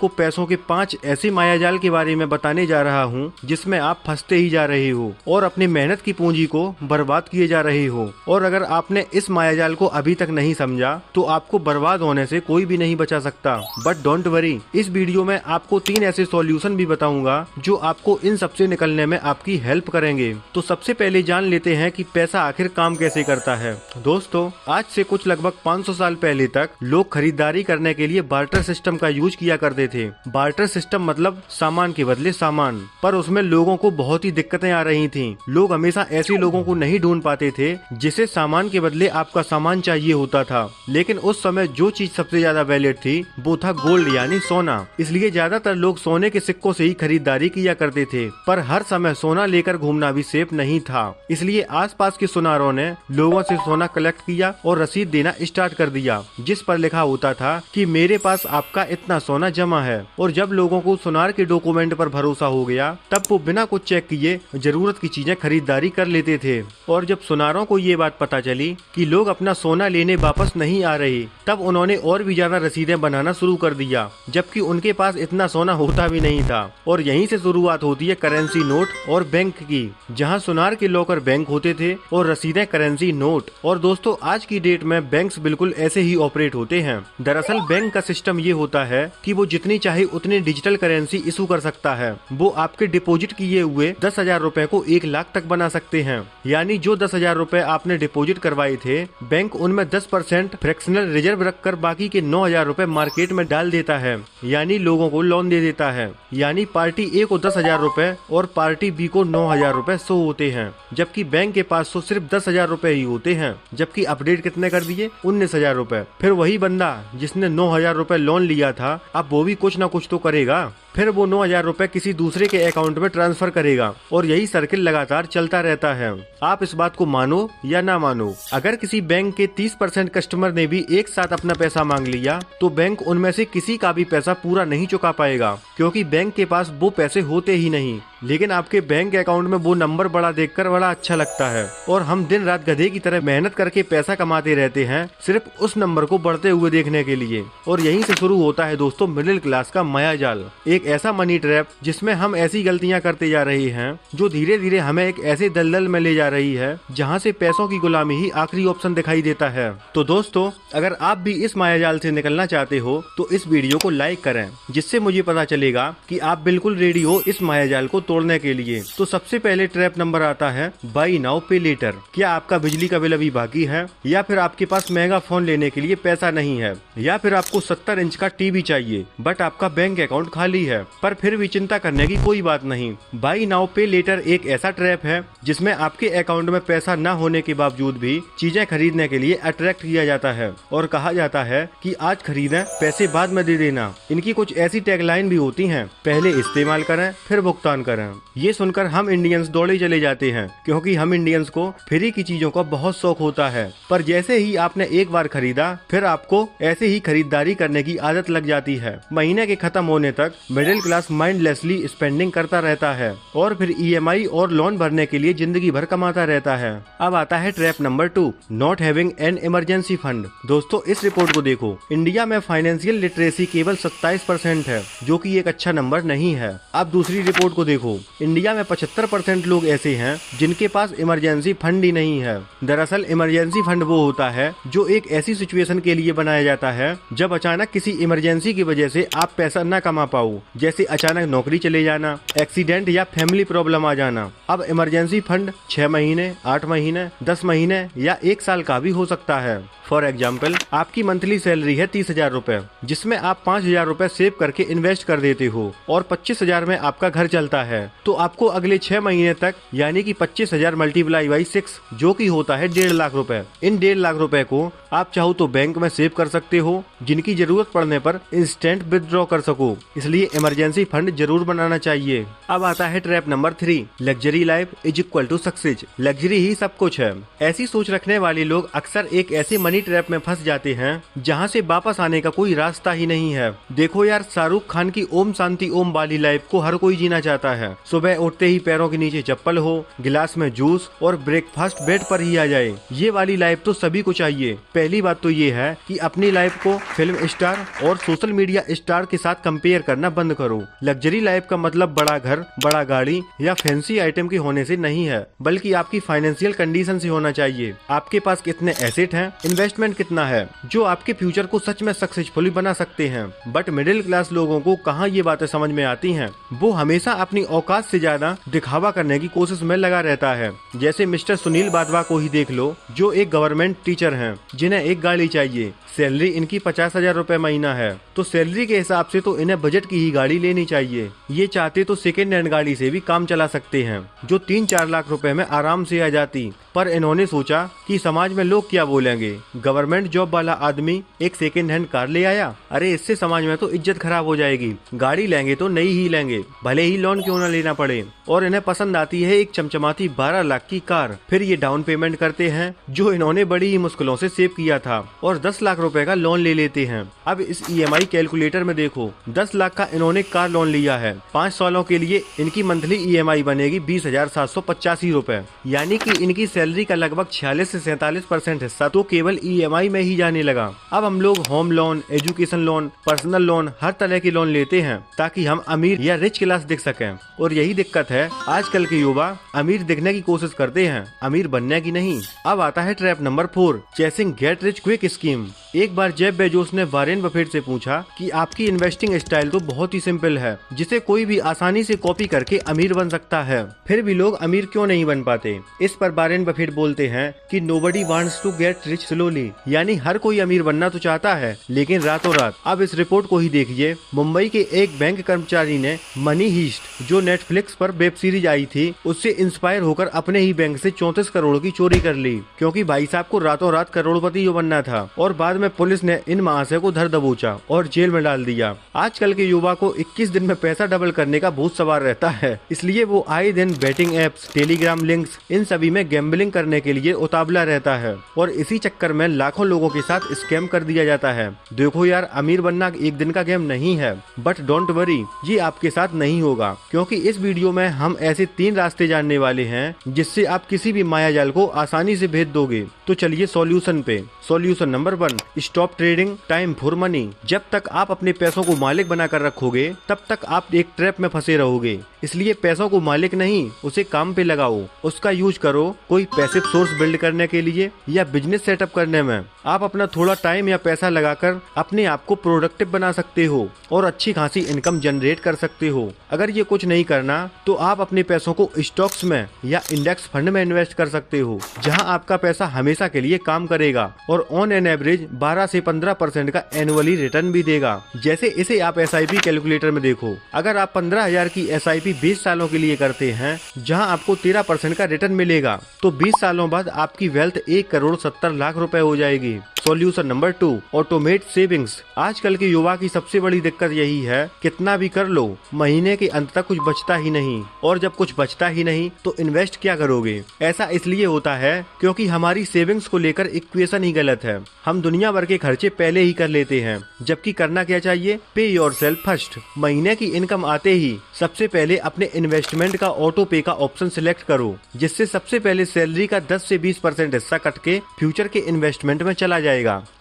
को पैसों के 5 ऐसे मायाजाल के बारे में बताने जा रहा हूं जिसमें आप फंसते ही जा रहे हो और अपनी मेहनत की पूंजी को बर्बाद किए जा रहे हो। और अगर आपने इस मायाजाल को अभी तक नहीं समझा तो आपको बर्बाद होने से कोई भी नहीं बचा सकता। बट डोंट वरी, इस वीडियो में आपको 3 ऐसे सॉल्यूशन भी बताऊंगा जो आपको इन सबसे निकलने में आपकी हेल्प करेंगे। तो सबसे पहले जान लेते हैं कि पैसा आखिर काम कैसे करता है। दोस्तों, आज से कुछ लगभग 500 साल पहले तक लोग खरीदारी करने के लिए बार्टर सिस्टम का यूज किया करते थे। बार्टर सिस्टम मतलब सामान के बदले सामान, पर उसमें लोगों को बहुत ही दिक्कतें आ रही थीं। लोग हमेशा ऐसे लोगों को नहीं ढूंढ पाते थे जिसे सामान के बदले आपका सामान चाहिए होता था। लेकिन उस समय जो चीज सबसे ज्यादा वैलिड थी वो था गोल्ड यानी सोना। इसलिए ज्यादातर लोग सोने के सिक्कों से ही खरीदारी किया करते थे। पर हर समय सोना लेकर घूमना भी सेफ नहीं था, इसलिए आसपास के सुनारों ने लोगों से सोना कलेक्ट किया और रसीद देना स्टार्ट कर दिया, जिस पर लिखा होता था कि मेरे पास आपका इतना सोना जमा है। और जब लोगों को सुनार के डॉक्यूमेंट पर भरोसा हो गया तब वो बिना कुछ चेक किए जरूरत की चीजें खरीदारी कर लेते थे। और जब सुनारों को ये बात पता चली कि लोग अपना सोना लेने वापस नहीं आ रहे, तब उन्होंने और भी ज्यादा रसीदें बनाना शुरू कर दिया, जबकि उनके पास इतना सोना होता भी नहीं था। और यहीं से शुरुआत होती है करेंसी नोट और बैंक की, जहां सुनार के लॉकर बैंक होते थे और रसीदें करेंसी नोट। और दोस्तों, आज की डेट में बैंक्स बिल्कुल ऐसे ही ऑपरेट होते हैं। दरअसल बैंक का सिस्टम ये होता है कि वो जितनी चाहे उतनी डिजिटल करेंसी इशू कर सकता है। वो आपके डिपॉजिट किए हुए 10,000 रुपए को 1 लाख तक बना सकते हैं। यानी जो 10,000 रुपए आपने डिपॉजिट करवाए थे, बैंक उनमें 10% फ्रैक्शनल रिजर्व रखकर बाकी के 9,000 रुपए मार्केट में डाल देता है, यानी लोगों को लोन दे देता है। यानी पार्टी ए को 10,000 रुपए और पार्टी बी को 9,000 रुपए शो होते हैं, जबकि बैंक के पास तो सिर्फ 10,000 रुपए ही होते हैं। जबकि अपडेट कितने कर दिए? 19,000 रुपए। फिर वही बंदा जिसने 9,000 रुपए लोन लिया था, अब वो भी कुछ न कुछ तो करेगा। फिर वो 9,000 रुपए किसी दूसरे के अकाउंट में ट्रांसफर करेगा और यही सर्किल लगातार चलता रहता है। आप इस बात को मानो या ना मानो, अगर किसी बैंक के 30% कस्टमर ने भी एक साथ अपना पैसा मांग लिया तो बैंक उनमें से किसी का भी पैसा पूरा नहीं चुका पाएगा, क्योंकि बैंक के पास वो पैसे होते ही नहीं। लेकिन आपके बैंक अकाउंट में वो नंबर बड़ा देखकर बड़ा अच्छा लगता है और हम दिन रात गधे की तरह मेहनत करके पैसा कमाते रहते हैं सिर्फ उस नंबर को बढ़ते हुए देखने के लिए। और यहीं से शुरू होता है दोस्तों मिडिल क्लास का मायाजाल, एक ऐसा मनी ट्रैप जिसमें हम ऐसी गलतियां करते जा रहे हैं जो धीरे धीरे हमें एक ऐसे दलदल में ले जा रही है जहां से पैसों की गुलामी ही आखिरी ऑप्शन दिखाई देता है। तो दोस्तों, अगर आप भी इस मायाजाल से निकलना चाहते हो तो इस वीडियो को लाइक करें, जिससे मुझे पता चलेगा कि आप बिल्कुल रेडी हो इस मायाजाल को तोड़ने के लिए। तो सबसे पहले ट्रैप नंबर आता है बाई नाउ पे लेटर। क्या आपका बिजली का बिल अभी बाकी है, या फिर आपके पास महंगा फोन लेने के लिए पैसा नहीं है, या फिर आपको 70 इंच का टीवी चाहिए बट आपका बैंक अकाउंट खाली है? पर फिर भी चिंता करने की कोई बात नहीं। बाई नाउ पे लेटर एक ऐसा ट्रैप है जिसमें आपके अकाउंट में पैसा न होने के बावजूद भी चीजें खरीदने के लिए अट्रैक्ट किया जाता है और कहा जाता है कि आज खरीदें, पैसे बाद में दे देना। इनकी कुछ ऐसी टैगलाइन भी होती हैं, पहले इस्तेमाल करें फिर भुगतान करें। ये सुनकर हम इंडियंस दौड़े चले जाते हैं, क्योंकि हम इंडियंस को फ्री की चीजों का बहुत शौक होता है। पर जैसे ही आपने एक बार खरीदा, फिर आपको ऐसे ही खरीदारी करने की आदत लग जाती है। महीने के खत्म होने तक मिडिल क्लास माइंडलेसली स्पेंडिंग करता रहता है और फिर ईएमआई और लोन भरने के लिए जिंदगी भर कमाता रहता है। अब आता है trap number 2, not having an emergency fund. दोस्तों, इस रिपोर्ट को देखो, इंडिया में फाइनेंशियल लिटरेसी केवल 27% है, जो कि एक अच्छा नंबर नहीं है। अब दूसरी रिपोर्ट को देखो, इंडिया में 75% लोग ऐसे हैं जिनके पास इमरजेंसी फंड ही नहीं है। दरअसल इमरजेंसी फंड वो होता है जो एक ऐसी सिचुएशन के लिए बनाया जाता है जब अचानक किसी इमरजेंसी की वजह से आप पैसा न कमा पाओ, जैसे अचानक नौकरी चले जाना, एक्सीडेंट या फैमिली प्रॉब्लम आ जाना। अब इमरजेंसी फंड 6 महीने, 8 महीने, 10 महीने या 1 साल का भी हो सकता है। फॉर एग्जाम्पल, आपकी मंथली सैलरी है 30,000 रुपए, जिसमें आप 5,000 रुपए सेव करके इन्वेस्ट कर देते हो और 25,000 में आपका घर चलता है। तो आपको अगले 6 महीने तक यानी कि 25,000 मल्टीप्लाई बाई 6, जो कि होता है 1.5 लाख रुपए। इन 1.5 लाख रुपए को आप चाहो तो बैंक में सेव कर सकते हो, जिनकी जरूरत पड़ने पर इंस्टेंट विदड्रॉ कर सको। इसलिए इमरजेंसी फंड जरूर बनाना चाहिए। अब आता है trap number 3, luxury life is equal to success. Luxury ही सब कुछ है। ऐसी सोच रखने वाले लोग अक्सर एक ऐसे मनी ट्रैप में फंस जाते हैं जहाँ से वापस आने का कोई रास्ता ही नहीं है। देखो यार, शाहरुख खान की ओम शांति ओम वाली लाइफ को हर कोई जीना चाहता है। सुबह उठते ही पैरों के नीचे चप्पल हो, गिलास में जूस और ब्रेकफास्ट बेड पर ही आ जाए। ये वाली लाइफ तो सभी को चाहिए। पहली बात तो ये है कि अपनी लाइफ को फिल्म स्टार और सोशल मीडिया स्टार के साथ कंपेयर करना बंद करो। लग्जरी लाइफ का मतलब बड़ा घर, बड़ा गाड़ी या फैंसी आइटम के होने से नहीं है, बल्कि आपकी फाइनेंशियल कंडीशन से होना चाहिए। आपके पास कितने एसेट हैं, इन्वेस्टमेंट कितना है, जो आपके फ्यूचर को सच में सक्सेसफुली बना सकते हैं। बट मिडिल क्लास लोगों को कहाँ ये बातें समझ में आती हैं। वो हमेशा अपनी औकात से ज्यादा दिखावा करने की कोशिश में लगा रहता है। जैसे मिस्टर सुनील बादवा को ही देख लो, जो एक गवर्नमेंट टीचर हैं, जिन्हें एक गाड़ी चाहिए। सैलरी इनकी 50,000 रुपए महीना है, तो सैलरी के हिसाब से तो इन्हें बजट की ही गाड़ी लेनी चाहिए। ये चाहते तो सेकेंड हैंड गाड़ी से भी काम चला सकते हैं, जो 3-4 लाख रुपए में आराम से आ जाती। पर इन्होंने सोचा कि समाज में लोग क्या बोलेंगे। गवर्नमेंट जॉब वाला आदमी एक सेकेंड हैंड कार ले आया, अरे इससे समाज में तो इज्जत खराब हो जाएगी। गाड़ी लेंगे तो नई ही लेंगे, भले ही लोन क्यों न लेना पड़े। और इन्हें पसंद आती है एक चमचमाती 12 लाख की कार। फिर ये डाउन पेमेंट करते हैं, जो इन्होंने बड़ी ही मुश्किलों से सेव किया था, और 10 लाख रुपए का लोन ले लेते हैं। अब इस EMI कैलकुलेटर में देखो, 10 लाख का इन्होंने कार लोन लिया है। 5 सालों के लिए इनकी मंथली EMI बनेगी 20,785 रुपए। यानी कि इनकी सैलरी का लगभग 46 से 47% हिस्सा तो केवल EMI में ही जाने लगा। अब हम लोग home loan, education loan, personal loan, हर तरह की लोन लेते हैं ताकि हम अमीर या रिच क्लास दिख सकें। और यही दिक्कत है, आजकल के युवा अमीर दिखने की कोशिश करते हैं, अमीर बनने की नहीं। अब आता है trap number 4, chasing get rich quick scheme. एक बार जेफ बेजोस ने वॉरेन बफेट से पूछा कि आपकी इन्वेस्टिंग स्टाइल तो बहुत ही सिंपल है, जिसे कोई भी आसानी से कॉपी करके अमीर बन सकता है, फिर भी लोग अमीर क्यों नहीं बन पाते। इस पर वॉरेन बफेट बोलते हैं कि nobody wants to get rich slowly, यानी हर कोई अमीर बनना तो चाहता है, लेकिन रातों रात। अब इस रिपोर्ट को ही देखिए। मुंबई के एक बैंक कर्मचारी ने मनी हीस्ट, जो नेटफ्लिक्स पर वेब सीरीज आई थी, उससे इंस्पायर होकर अपने ही बैंक से 34 करोड़ की चोरी कर ली, क्योंकि भाई साहब को रातों रात करोड़पति जो बनना था। और बाद में पुलिस ने इन महाशय को धर दबोचा और जेल में डाल दिया। आजकल के युवा को 21 दिन में पैसा डबल करने का भूत सवार रहता है, इसलिए वो आए दिन बैटिंग एप्स, टेलीग्राम लिंक्स, इन सभी में गैम्बलिंग करने के लिए उतावला रहता है। और इसी चक्कर में लाखों लोगों के साथ स्कैम कर दिया जाता है। देखो यार, अमीर बनना एक दिन का गेम नहीं है, बट डोंट वरी, ये आपके साथ नहीं होगा, क्योंकि इस वीडियो में हम ऐसे 3 रास्ते जानने वाले हैं जिससे आप किसी भी मायाजाल को आसानी से भेद दोगे। तो चलिए सॉल्यूशन पे। Solution number 1, stop trading time for money. जब तक आप अपने पैसों को मालिक बनाकर रखोगे, तब तक आप एक ट्रैप में फंसे रहोगे। इसलिए पैसों को मालिक नहीं, उसे काम पे लगाओ। उसका यूज करो कोई पैसिव सोर्स बिल्ड करने के लिए या बिजनेस सेटअप करने में। आप अपना थोड़ा टाइम या पैसा लगाकर अपने आप को प्रोडक्टिव बना सकते हो और अच्छी खासी इनकम जनरेट कर सकते हो। अगर ये कुछ नहीं करना तो आप अपने पैसों को स्टॉक्स में या इंडेक्स फंड में इन्वेस्ट कर सकते हो, जहां आपका पैसा हमेशा के लिए काम करेगा और ऑन एन एवरेज 12 से 15% का एनुअली रिटर्न भी देगा। जैसे इसे आप SIP कैलकुलेटर में देखो, अगर आप 15,000 की SIP 20 सालों के लिए करते हैं, जहां आपको 13% का रिटर्न मिलेगा, तो 20 सालों बाद आपकी वेल्थ 1,70,00,000 रुपए हो जाएगी। Solution number 2, automate savings. आजकल के युवा की सबसे बड़ी दिक्कत यही है, कितना भी कर लो महीने के अंत तक कुछ बचता ही नहीं, और जब कुछ बचता ही नहीं तो इन्वेस्ट क्या करोगे। ऐसा इसलिए होता है क्योंकि हमारी सेविंग्स को लेकर इक्वेशन ही गलत है। हम दुनिया भर के खर्चे पहले ही कर लेते हैं, जबकि करना क्या चाहिए, पे योरसेल्फ फर्स्ट। महीने की इनकम आते ही सबसे पहले अपने इन्वेस्टमेंट का ऑटो पे का ऑप्शन सिलेक्ट करो, जिससे सबसे पहले सैलरी का 10 से 20% हिस्सा कट के फ्यूचर के इन्वेस्टमेंट में चला जाएगा।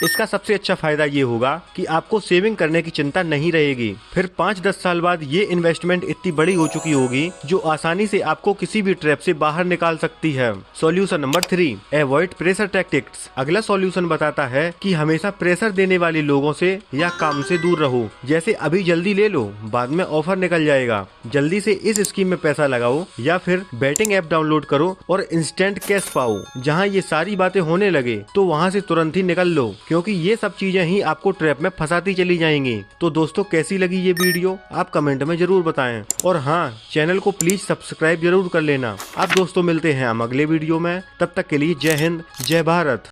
इसका सबसे अच्छा फायदा ये होगा कि आपको सेविंग करने की चिंता नहीं रहेगी। फिर 5-10 साल बाद ये इन्वेस्टमेंट इतनी बड़ी हो चुकी होगी जो आसानी से आपको किसी भी ट्रैप से बाहर निकाल सकती है। Solution number 3, avoid pressure tactics. अगला सॉल्यूशन बताता है कि हमेशा प्रेशर देने वाले लोगों से या काम से दूर रहो। जैसे अभी जल्दी ले लो, बाद में ऑफर निकल जाएगा, जल्दी से इस स्कीम में पैसा लगाओ, या फिर बैटिंग ऐप डाउनलोड करो और इंस्टेंट कैश पाओ। जहाँ ये सारी बातें होने लगे तो वहाँ से तुरंत ही निकल लो, क्योंकि ये सब चीजें ही आपको ट्रैप में फंसाती चली जाएंगी। तो दोस्तों, कैसी लगी ये वीडियो आप कमेंट में जरूर बताएं, और हाँ, चैनल को प्लीज सब्सक्राइब जरूर कर लेना। अब दोस्तों मिलते हैं हम अगले वीडियो में, तब तक के लिए जय हिंद, जय भारत।